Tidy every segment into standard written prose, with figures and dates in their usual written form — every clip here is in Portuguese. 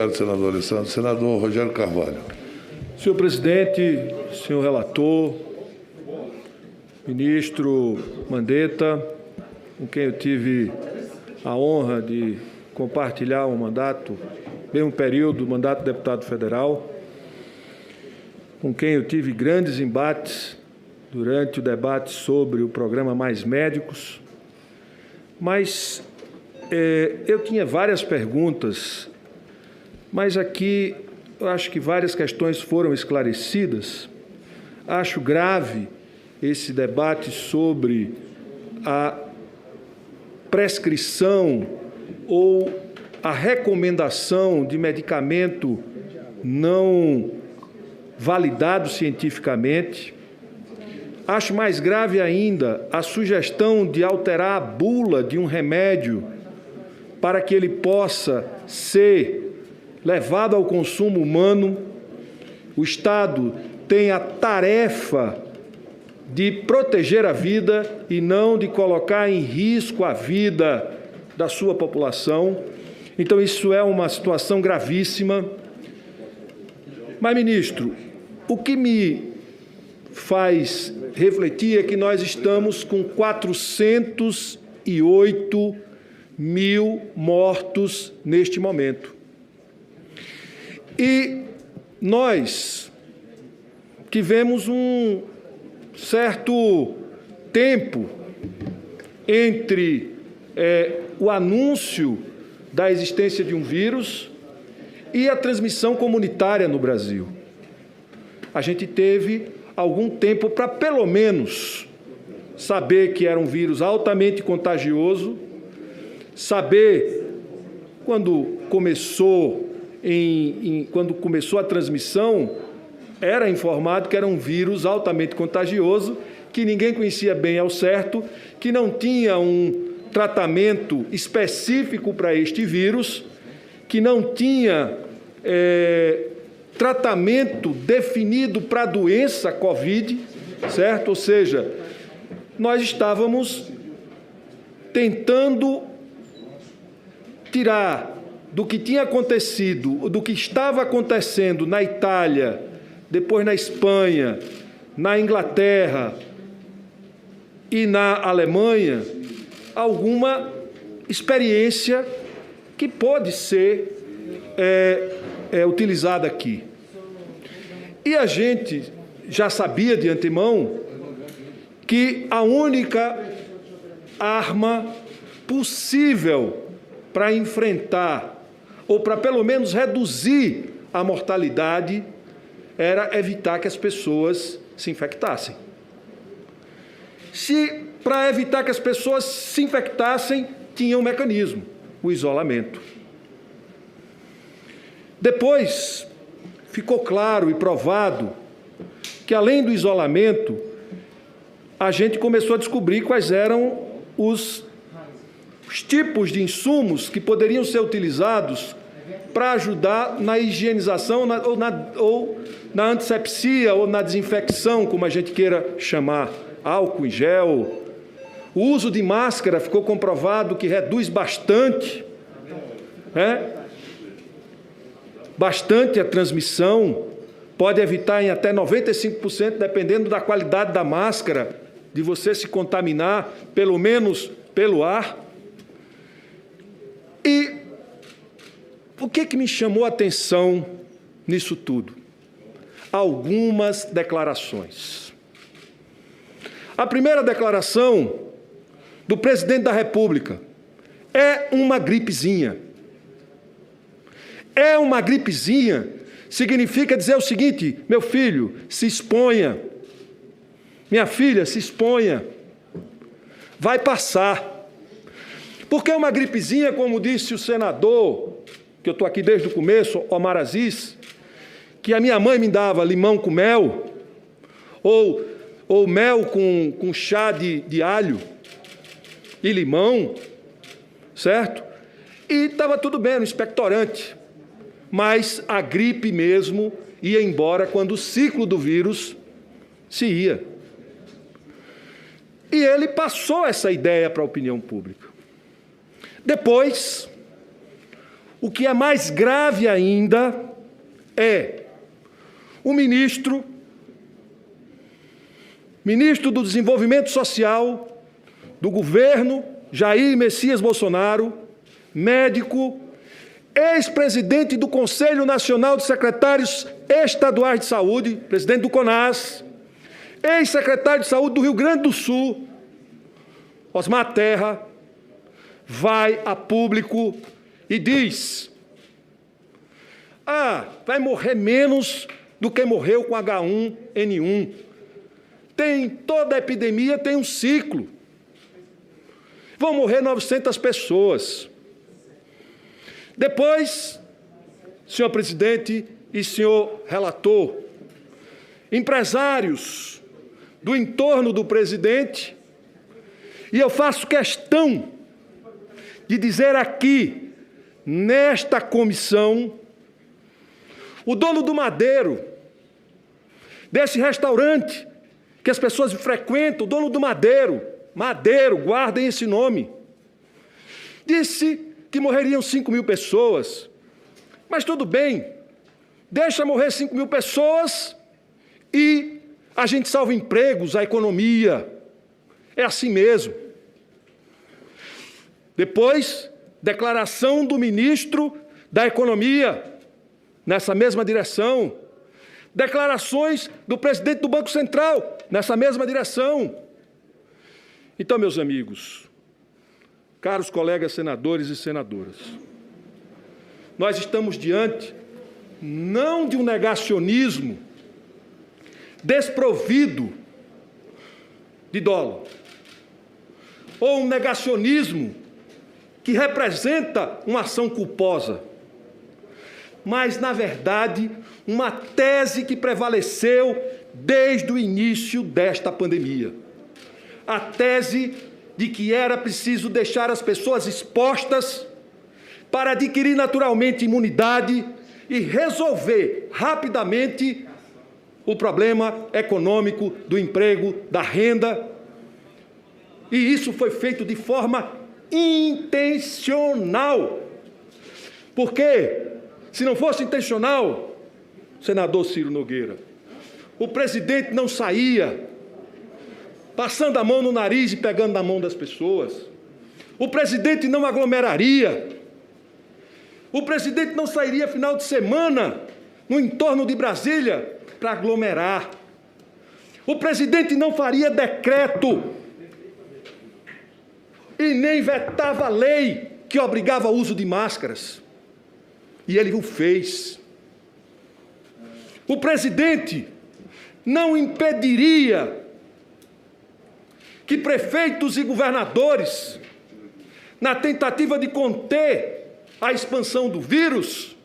Obrigado, senador Alessandro. Senador Rogério Carvalho. Senhor presidente, senhor relator, ministro Mandetta, com quem eu tive a honra de compartilhar um mandato, mesmo período, mandato de deputado federal, com quem eu tive grandes embates durante o debate sobre o programa Mais Médicos, mas eu tinha várias perguntas, mas aqui eu acho que várias questões foram esclarecidas. Acho grave esse debate sobre a prescrição ou a recomendação de medicamento não validado cientificamente. Acho mais grave ainda a sugestão de alterar a bula de um remédio para que ele possa ser levado ao consumo humano. O Estado tem a tarefa de proteger a vida e não de colocar em risco a vida da sua população. Então, isso é uma situação gravíssima. Mas, ministro, o que me faz refletir é que nós estamos com 408 mil mortos neste momento. E nós tivemos um certo tempo entre o anúncio da existência de um vírus e a transmissão comunitária no Brasil. A gente teve algum tempo para, pelo menos, saber que era um vírus altamente contagioso, saber quando começou a transmissão, era informado que era um vírus altamente contagioso, que ninguém conhecia bem ao certo, que não tinha um tratamento específico para este vírus, que não tinha tratamento definido para a doença Covid, certo? Ou seja, nós estávamos tentando tirar do que tinha acontecido, do que estava acontecendo na Itália, depois na Espanha, na Inglaterra e na Alemanha, alguma experiência que pode ser utilizada aqui. E a gente já sabia de antemão que a única arma possível para enfrentar ou para pelo menos reduzir a mortalidade era evitar que as pessoas se infectassem. Se para evitar que as pessoas se infectassem, tinha um mecanismo, o isolamento. Depois ficou claro e provado que, além do isolamento, a gente começou a descobrir quais eram os tipos de insumos que poderiam ser utilizados para ajudar na higienização ou na antisepsia ou na desinfecção, como a gente queira chamar, álcool em gel. O uso de máscara ficou comprovado que reduz bastante, bastante a transmissão, pode evitar em até 95%, dependendo da qualidade da máscara, de você se contaminar, pelo menos pelo ar. E o que me chamou a atenção nisso tudo? Algumas declarações. A primeira declaração do presidente da República: é uma gripezinha. É uma gripezinha significa dizer o seguinte: meu filho, se exponha. Minha filha, se exponha. Vai passar. Porque uma gripezinha, como disse o senador, que eu estou aqui desde o começo, Omar Aziz, que a minha mãe me dava limão com mel, ou mel com chá de alho e limão, certo? E estava tudo bem, era um expectorante. Mas a gripe mesmo ia embora quando o ciclo do vírus se ia. E ele passou essa ideia para a opinião pública. Depois, O que é mais grave ainda é o ministro do Desenvolvimento Social do governo Jair Messias Bolsonaro, médico, ex-presidente do Conselho Nacional de Secretários Estaduais de Saúde, presidente do CONAS, ex-secretário de Saúde do Rio Grande do Sul, Osmar Terra, vai a público e diz: vai morrer menos do que morreu com H1N1. Toda epidemia tem um ciclo. Vão morrer 900 pessoas. Depois, senhor presidente e senhor relator, empresários do entorno do presidente, e eu faço questão de dizer aqui, nesta comissão, o dono do Madeiro, desse restaurante que as pessoas frequentam, o dono do Madeiro, guardem esse nome, disse que morreriam 5.000 pessoas. Mas tudo bem, deixa morrer 5.000 pessoas e a gente salva empregos, a economia. É assim mesmo. Depois, declaração do ministro da Economia, nessa mesma direção. Declarações do presidente do Banco Central, nessa mesma direção. Então, meus amigos, caros colegas senadores e senadoras, nós estamos diante não de um negacionismo desprovido de dolo, ou um negacionismo que representa uma ação culposa, mas, na verdade, uma tese que prevaleceu desde o início desta pandemia. A tese de que era preciso deixar as pessoas expostas para adquirir naturalmente imunidade e resolver rapidamente o problema econômico do emprego, da renda. E isso foi feito de forma intencional. Porque, se não fosse intencional, senador Ciro Nogueira, o presidente não saía passando a mão no nariz e pegando na mão das pessoas. O presidente não aglomeraria. O presidente não sairia final de semana no entorno de Brasília para aglomerar. O presidente não faria decreto e nem vetava a lei que obrigava o uso de máscaras. E ele o fez. O presidente não impediria que prefeitos e governadores, na tentativa de conter a expansão do vírus,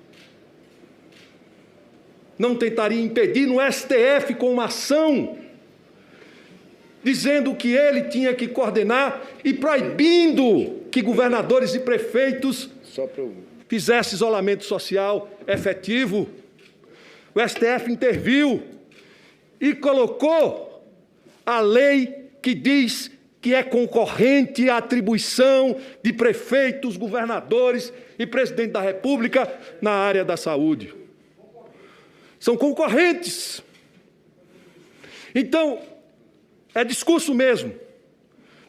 não tentaria impedir no STF com uma ação dizendo que ele tinha que coordenar e proibindo que governadores e prefeitos fizessem isolamento social efetivo. O STF interviu e colocou a lei que diz que é concorrente à atribuição de prefeitos, governadores e presidente da República na área da saúde. São concorrentes. Então, é discurso mesmo,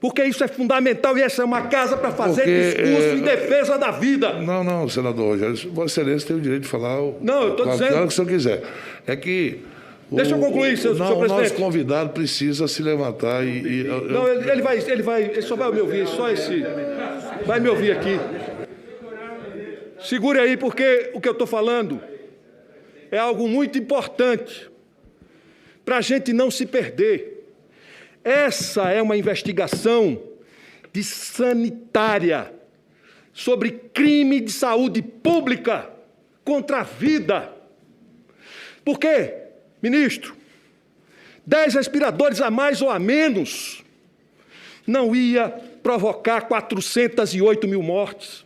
porque isso é fundamental e essa é uma casa para fazer discurso em defesa da vida. Não, senador Rogério, Vossa Excelência tem o direito de falar o que o senhor quiser. É que deixa eu concluir, senhor presidente. O nosso convidado precisa se levantar e não, ele só vai me ouvir, só esse. Vai me ouvir aqui. Segure aí, porque o que eu estou falando é algo muito importante para a gente não se perder. Essa é uma investigação de sanitária sobre crime de saúde pública contra a vida. Por quê? Ministro, 10 respiradores a mais ou a menos não ia provocar 408 mil mortes.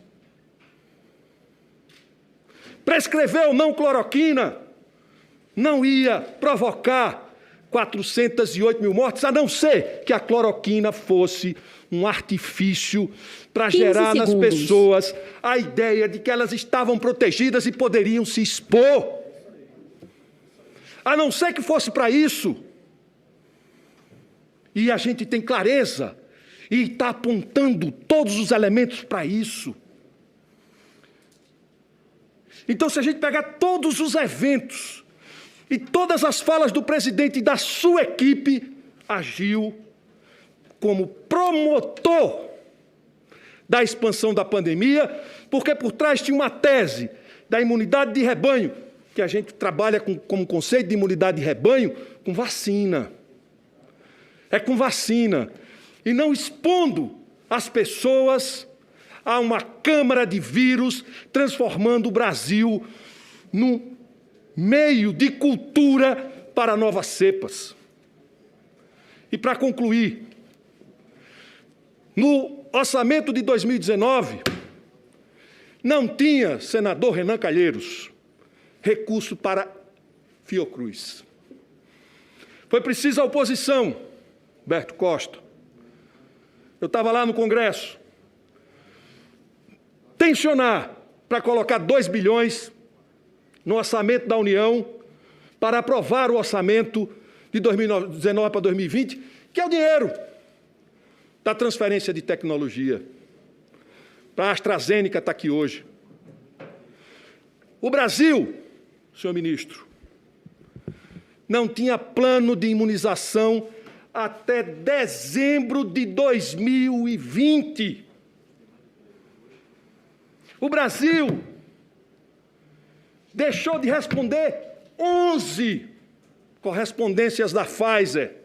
Prescrever ou não cloroquina não ia provocar 408 mil mortes, a não ser que a cloroquina fosse um artifício para gerar nas pessoas a ideia de que elas estavam protegidas e poderiam se expor. A não ser que fosse para isso. E a gente tem clareza e está apontando todos os elementos para isso. Então, se a gente pegar todos os eventos e todas as falas do presidente e da sua equipe, agiu como promotor da expansão da pandemia, porque por trás tinha uma tese da imunidade de rebanho, que a gente trabalha como conceito de imunidade de rebanho com vacina. É com vacina. E não expondo as pessoas a uma câmara de vírus, transformando o Brasil num meio de cultura para novas cepas. E para concluir, no orçamento de 2019, não tinha, senador Renan Calheiros, recurso para Fiocruz. Foi preciso a oposição, Humberto Costa. Eu estava lá no Congresso, tensionar para colocar 2 bilhões no orçamento da União para aprovar o orçamento de 2019 para 2020, que é o dinheiro da transferência de tecnologia. Para a AstraZeneca está aqui hoje. O Brasil, senhor ministro, não tinha plano de imunização até dezembro de 2020. O Brasil deixou de responder 11 correspondências da Pfizer.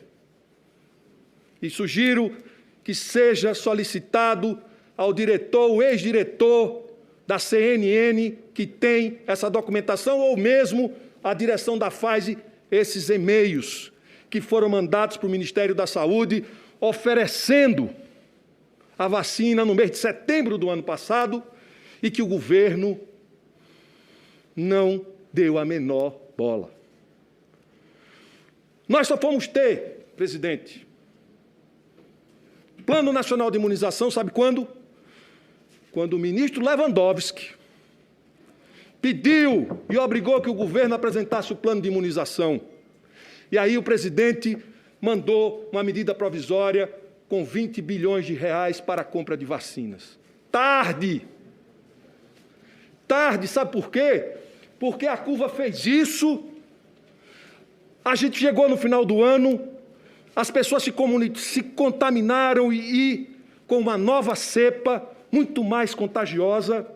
E sugiro que seja solicitado ao diretor, o ex-diretor da CNN, que tem essa documentação, ou mesmo a direção da Pfizer, esses e-mails que foram mandados para o Ministério da Saúde, oferecendo a vacina no mês de setembro do ano passado, e que o governo não deu a menor bola. Nós só fomos ter, presidente, Plano Nacional de Imunização, sabe quando? Quando o ministro Lewandowski pediu e obrigou que o governo apresentasse o plano de imunização. E aí o presidente mandou uma medida provisória com 20 bilhões de reais para a compra de vacinas. Tarde! Tarde, sabe por quê? Porque a curva fez isso, a gente chegou no final do ano, as pessoas se contaminaram e com uma nova cepa, muito mais contagiosa,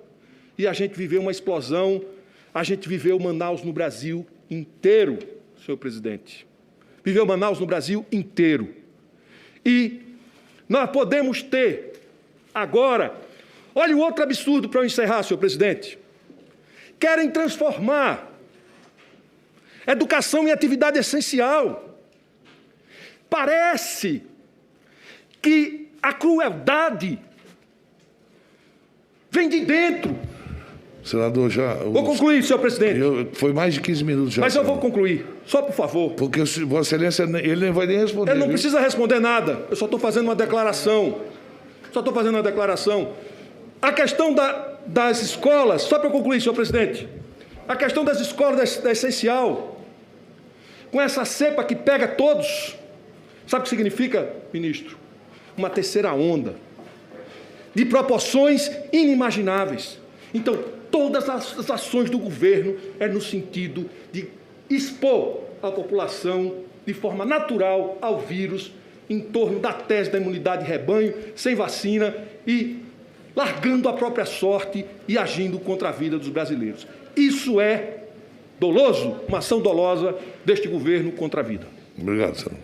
e a gente viveu uma explosão, a gente viveu Manaus no Brasil inteiro, senhor presidente. Viveu Manaus no Brasil inteiro. E nós podemos ter agora, olha o outro absurdo para eu encerrar, senhor presidente. Querem transformar educação em atividade essencial. Parece que a crueldade vem de dentro. Senador, já... Vou concluir, senhor presidente. Foi mais de 15 minutos já. Mas eu vou concluir, só por favor. Porque Vossa Excelência, ele não vai nem responder. Ele não precisa responder nada, eu só estou fazendo uma declaração. A questão das escolas, só para eu concluir, senhor presidente, a questão das escolas é essencial. Com essa cepa que pega todos, sabe o que significa, ministro? Uma terceira onda, de proporções inimagináveis. Então, todas as ações do governo é no sentido de expor a população de forma natural ao vírus, em torno da tese da imunidade de rebanho, sem vacina e largando a própria sorte e agindo contra a vida dos brasileiros. Isso é doloso, uma ação dolosa deste governo contra a vida. Obrigado, senador.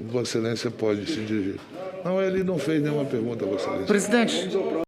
Vossa Excelência pode se dirigir. Não, ele não fez nenhuma pergunta, Vossa Excelência. Presidente.